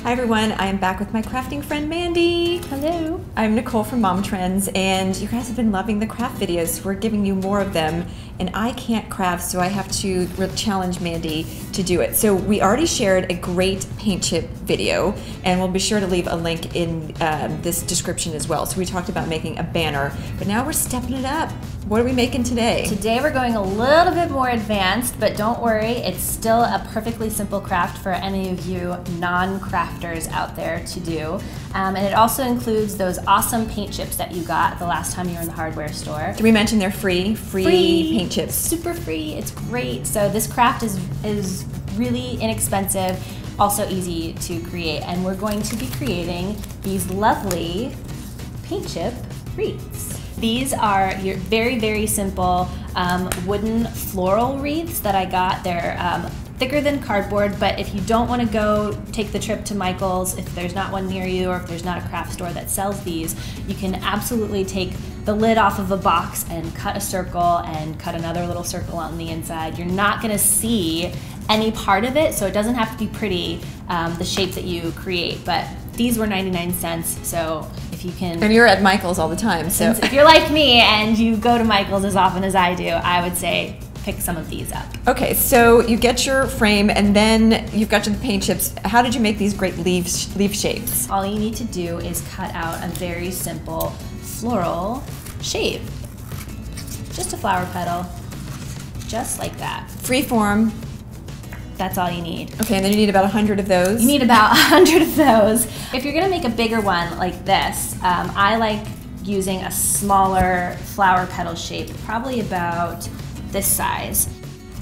Hi everyone, I am back with my crafting friend Mandy. Hello. I'm Nicole from Mom Trends, and you guys have been loving the craft videos. We're giving you more of them, and I can't craft, so I have to challenge Mandy to do it. So we already shared a great paint chip video, and we'll be sure to leave a link in this description as well. So we talked about making a banner, but now we're stepping it up. What are we making today? Today we're going a little bit more advanced, but don't worry, it's still a perfectly simple craft for any of you non-crafters out there to do. And it also includes those awesome paint chips that you got the last time you were in the hardware store. Did we mention they're free paint chips? Super free, it's great. So this craft is really inexpensive, also easy to create, and we're going to be creating these lovely paint chip wreaths. These are your very simple wooden floral wreaths that I got. They're thicker than cardboard, but if you don't want to go take the trip to Michael's, if there's not one near you or if there's not a craft store that sells these, you can absolutely take the lid off of a box and cut a circle and cut another little circle on the inside. You're not going to see any part of it, so it doesn't have to be pretty, the shape that you create, but these were 99 cents, so if you can... And you're at Michael's all the time, so... If you're like me and you go to Michael's as often as I do, I would say pick some of these up. Okay, so you get your frame and then you've got your paint chips. How did you make these great leaf shapes? All you need to do is cut out a very simple floral shape. Just a flower petal, just like that. Free form. That's all you need. Okay, and then you need about 100 of those? You need about 100 of those. If you're gonna make a bigger one like this, I like using a smaller flower petal shape, probably about this size.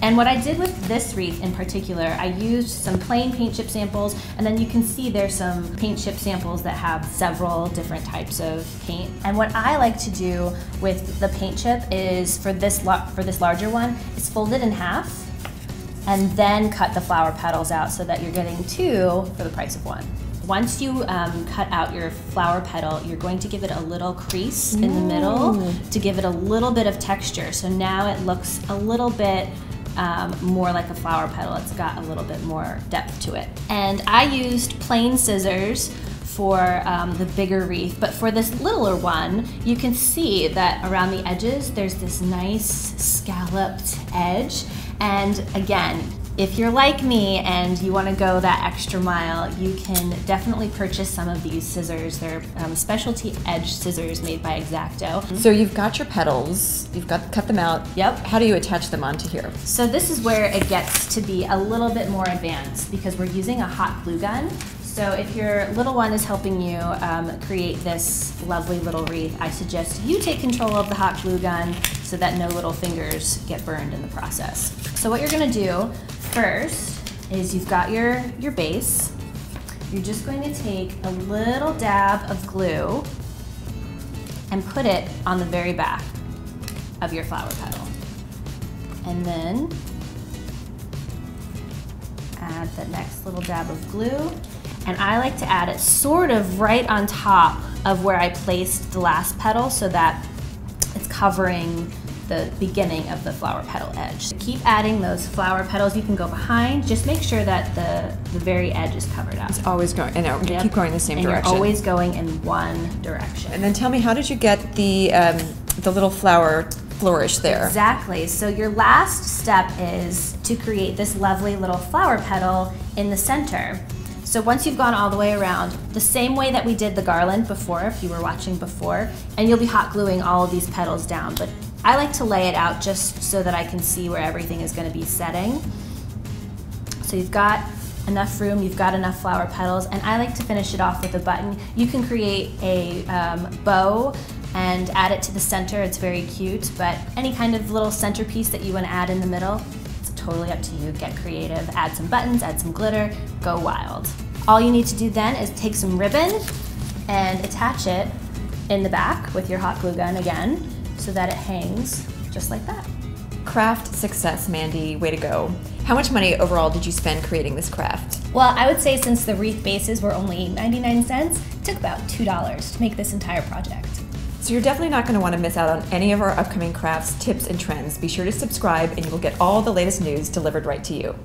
And what I did with this wreath in particular, I used some plain paint chip samples, and then you can see there's some paint chip samples that have several different types of paint. And what I like to do with the paint chip is, for this larger one, is fold it in half, and then cut the flower petals out so that you're getting two for the price of one. Once you cut out your flower petal, you're going to give it a little crease in the middle to give it a little bit of texture. So now it looks a little bit more like a flower petal. It's got a little bit more depth to it. And I used plain scissors for the bigger wreath, but for this littler one, you can see that around the edges, there's this nice scalloped edge. And again, if you're like me and you want to go that extra mile, you can definitely purchase some of these scissors. They're specialty edge scissors made by X-Acto. So you've got your petals, you've got cut them out. Yep. How do you attach them onto here? So this is where it gets to be a little bit more advanced because we're using a hot glue gun. So if your little one is helping you create this lovely little wreath, I suggest you take control of the hot glue gun so that no little fingers get burned in the process. So what you're gonna do first is you've got your base. You're just going to take a little dab of glue and put it on the very back of your flower petal. And then add the next little dab of glue. And I like to add it sort of right on top of where I placed the last petal so that it's covering the beginning of the flower petal edge. Keep adding those flower petals. You can go behind. Just make sure that the very edge is covered up. It's always going, I know, Yep. keep going the same direction. You're always going in one direction. And then tell me, how did you get the little flower flourish there? Exactly. So your last step is to create this lovely little flower petal in the center. So once you've gone all the way around, the same way that we did the garland before, if you were watching before, and you'll be hot gluing all of these petals down, but I like to lay it out just so that I can see where everything is going to be setting. So you've got enough room, you've got enough flower petals, and I like to finish it off with a button. You can create a bow and add it to the center. It's very cute, but any kind of little centerpiece that you want to add in the middle, it's totally up to you. Get creative, add some buttons, add some glitter, go wild. All you need to do then is take some ribbon and attach it in the back with your hot glue gun again, so that it hangs just like that. Craft success, Mandy, way to go. How much money overall did you spend creating this craft? Well, I would say since the wreath bases were only 99 cents, it took about $2 to make this entire project. So you're definitely not going to want to miss out on any of our upcoming crafts, tips, and trends. Be sure to subscribe and you will get all the latest news delivered right to you.